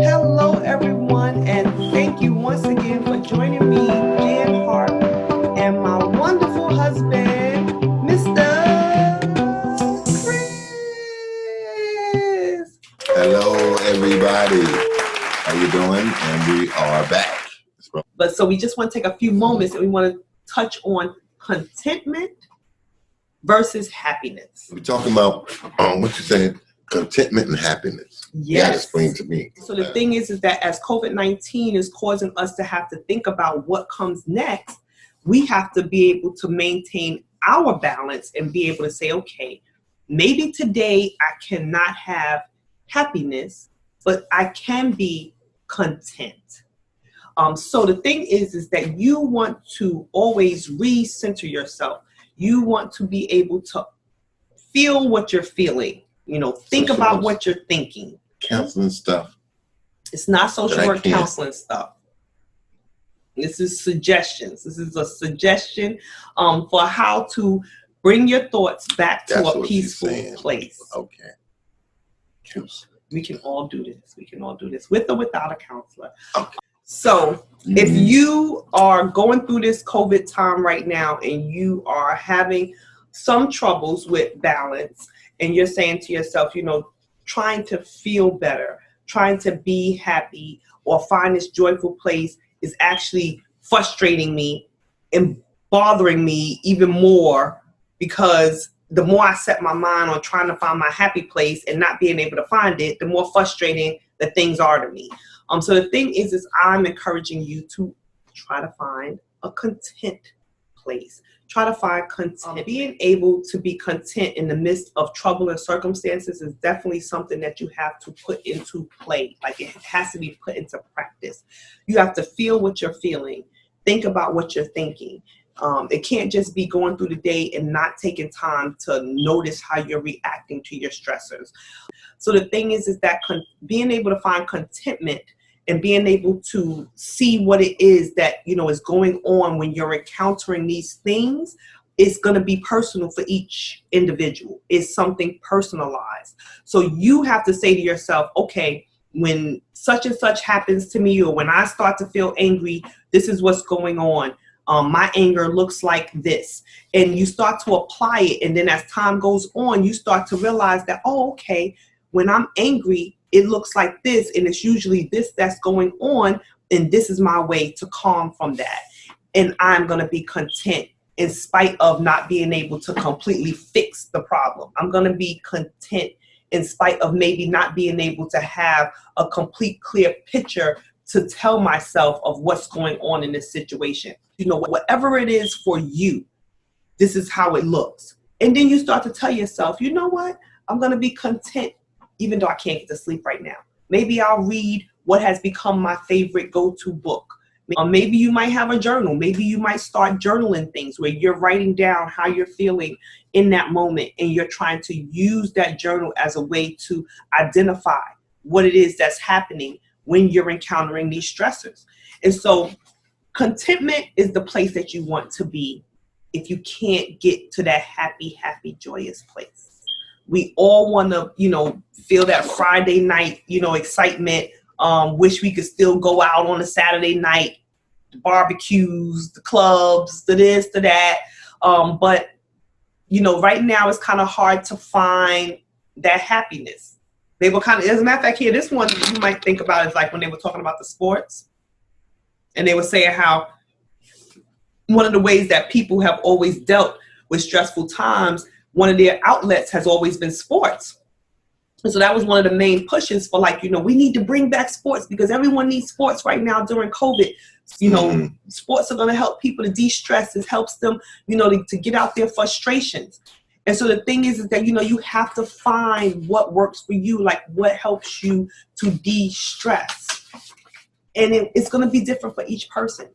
Hello, everyone, and thank you once again for joining me, Jan Hart, and my wonderful husband, Mr. Chris. Hello, everybody. How you doing? And we are back. But so we just want to take a few moments and we want to touch on contentment versus happiness. We're talking about what you said, contentment and happiness. Yes. Explain to me. So the thing is that as COVID-19 is causing us to have to think about what comes next, we have to be able to maintain our balance and be able to say, okay, maybe today I cannot have happiness, but I can be content. So the thing is that you want to always recenter yourself. You want to be able to feel what you're feeling, think about what you're thinking. Counseling stuff. It's not social work counseling stuff. This is suggestions. This is a suggestion for how to bring your thoughts back to a peaceful place. Okay. We can all do this. We can all do this with or without a counselor. Okay. So if you are going through this COVID time right now and you are having some troubles with balance and you're saying to yourself, trying to feel better, trying to be happy or find this joyful place is actually frustrating me and bothering me even more, because the more I set my mind on trying to find my happy place and not being able to find it, the more frustrating the things are to me. So the thing is I'm encouraging you to try to find a content place. Try to find content. Being able to be content in the midst of trouble and circumstances is definitely something that you have to put into play. Like, it has to be put into practice. You have to feel what you're feeling. Think about what you're thinking. It can't just be going through the day and not taking time to notice how you're reacting to your stressors. So the thing is that being able to find contentment and being able to see what it is that, is going on when you're encountering these things, is going to be personal for each individual. It's something personalized. So you have to say to yourself, okay, when such and such happens to me, or when I start to feel angry, this is what's going on. My anger looks like this. And you start to apply it. And then as time goes on, you start to realize that, oh, okay, when I'm angry, it looks like this, and it's usually this that's going on, and this is my way to calm from that. And I'm going to be content in spite of not being able to completely fix the problem. I'm going to be content in spite of maybe not being able to have a complete clear picture to tell myself of what's going on in this situation. Whatever it is for you, this is how it looks. And then you start to tell yourself, you know what? I'm going to be content even though I can't get to sleep right now. Maybe I'll read what has become my favorite go-to book. Maybe you might have a journal. Maybe you might start journaling things where you're writing down how you're feeling in that moment, and you're trying to use that journal as a way to identify what it is that's happening when you're encountering these stressors. And so contentment is the place that you want to be if you can't get to that happy, joyous place. We all want to, feel that Friday night, excitement. Wish we could still go out on a Saturday night, the barbecues, the clubs, the this, the that. But, right now it's kind of hard to find that happiness. They were kind of, as a matter of fact, here, this one you might think about is like when they were talking about the sports, and they were saying how one of the ways that people have always dealt with stressful times, one of their outlets has always been sports. And so that was one of the main pushes for we need to bring back sports because everyone needs sports right now during COVID. Sports are going to help people to de-stress. It helps them, to get out their frustrations. And so the thing is that, you have to find what works for you, like what helps you to de-stress. And it's going to be different for each person.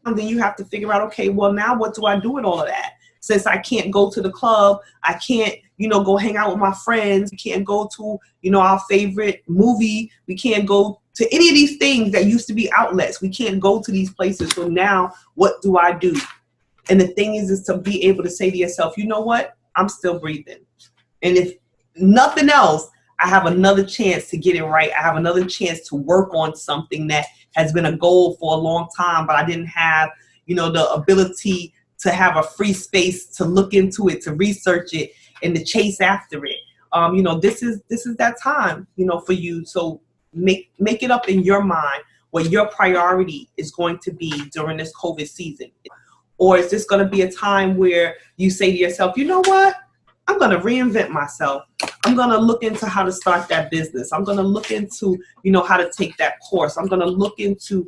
And then you have to figure out, okay, well, now what do I do with all of that? Since I can't go to the club, I can't, go hang out with my friends. We can't go to, our favorite movie. We can't go to any of these things that used to be outlets. We can't go to these places. So now what do I do? And the thing is to be able to say to yourself, you know what? I'm still breathing. And if nothing else, I have another chance to get it right. I have another chance to work on something that has been a goal for a long time, but I didn't have, the ability to have a free space to look into it, to research it, and to chase after it. This is that time, for you. So make it up in your mind what your priority is going to be during this COVID season. Or is this going to be a time where you say to yourself, you know what? I'm going to reinvent myself. I'm going to look into how to start that business. I'm going to look into, how to take that course. I'm going to look into,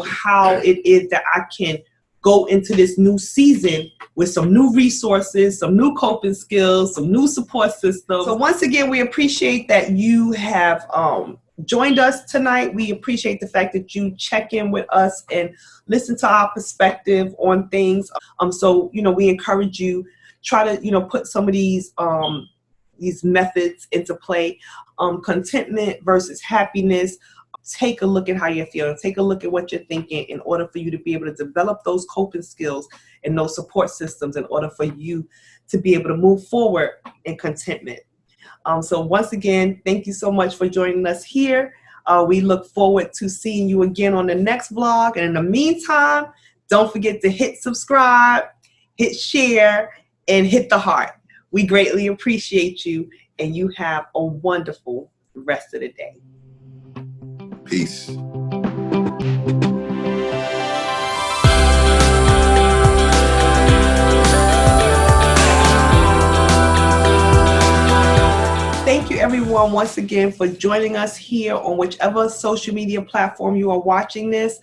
how it is that I can go into this new season with some new resources, some new coping skills, some new support systems. So once again, we appreciate that you have joined us tonight. We appreciate the fact that you check in with us and listen to our perspective on things. So we encourage you, try to put some of these methods into play. Contentment versus happiness. Take a look at how you're feeling. Take a look at what you're thinking in order for you to be able to develop those coping skills and those support systems in order for you to be able to move forward in contentment. So once again, thank you so much for joining us here. We look forward to seeing you again on the next vlog. And in the meantime, don't forget to hit subscribe, hit share, and hit the heart. We greatly appreciate you, and you have a wonderful rest of the day. Peace. Thank you everyone once again for joining us here on whichever social media platform you are watching this.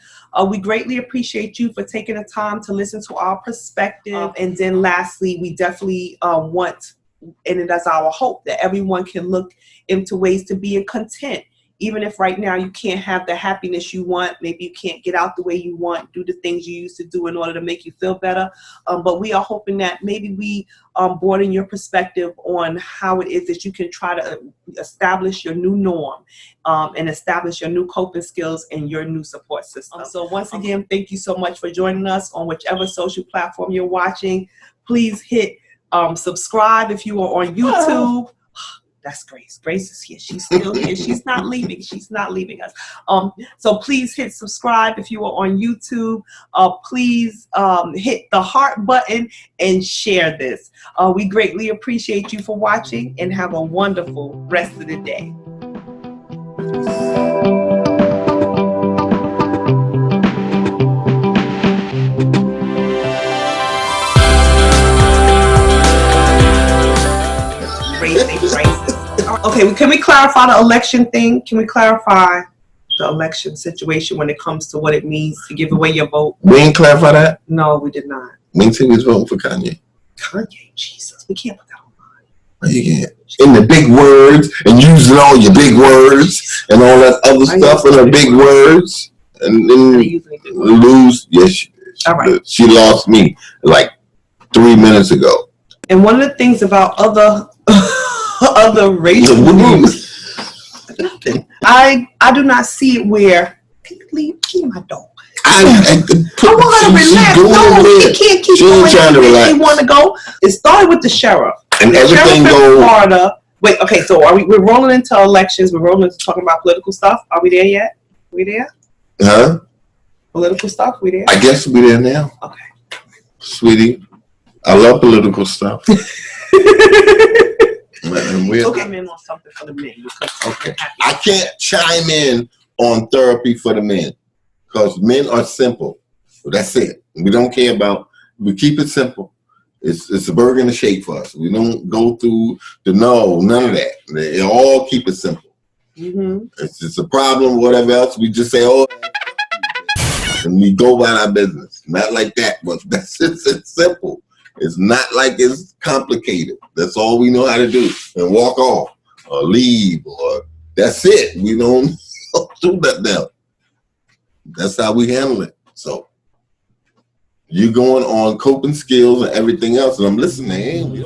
We greatly appreciate you for taking the time to listen to our perspective. And then lastly, we definitely want, and it is our hope, that everyone can look into ways to be content. Even if right now you can't have the happiness you want, maybe you can't get out the way you want, do the things you used to do in order to make you feel better. But we are hoping that maybe we broaden your perspective on how it is that you can try to establish your new norm and establish your new coping skills and your new support system. So once again, thank you so much for joining us on whichever social platform you're watching. Please hit subscribe if you are on YouTube. That's Grace. Grace is here. She's still here. She's not leaving. She's not leaving us. So please hit subscribe if you are on YouTube. Please hit the heart button and share this. We greatly appreciate you for watching, and have a wonderful rest of the day. Okay, can we clarify the election thing? Can we clarify the election situation when it comes to what it means to give away your vote? We didn't clarify that? No, we did not. Me too was voting for Kanye. Kanye, Jesus, we can't put that online. No, you can't. In the big words, and using all your big words and all that other stuff in her big words, and then lose. Yes, she did. All right. She lost me like 3 minutes ago. And one of the things about other racial groups, I do not see it where, can you leave my dog? I want her to relax. No, she can't keep going trying to relax. She want to go. It started with the sheriff. And everything goes. Florida. Wait, okay, so we're rolling into elections. We're rolling into talking about political stuff. Are we there yet? Are we there? Huh? Political stuff? We there? I guess we're there now. Okay. Sweetie, I love political stuff. Okay, in on something for the men. Okay. I can't chime in on therapy for the men because men are simple. That's it. We don't care about. We keep it simple. It's a burger and a shake for us. We don't go through none of that. They all keep it simple. Mm-hmm. It's just a problem, whatever else. We just say, oh, and we go about our business. Not like that, but it's simple. It's not like it's complicated. That's all we know how to do. And walk off or leave, or that's it. We don't do that now. That's how we handle it. So you're going on coping skills and everything else, and I'm listening.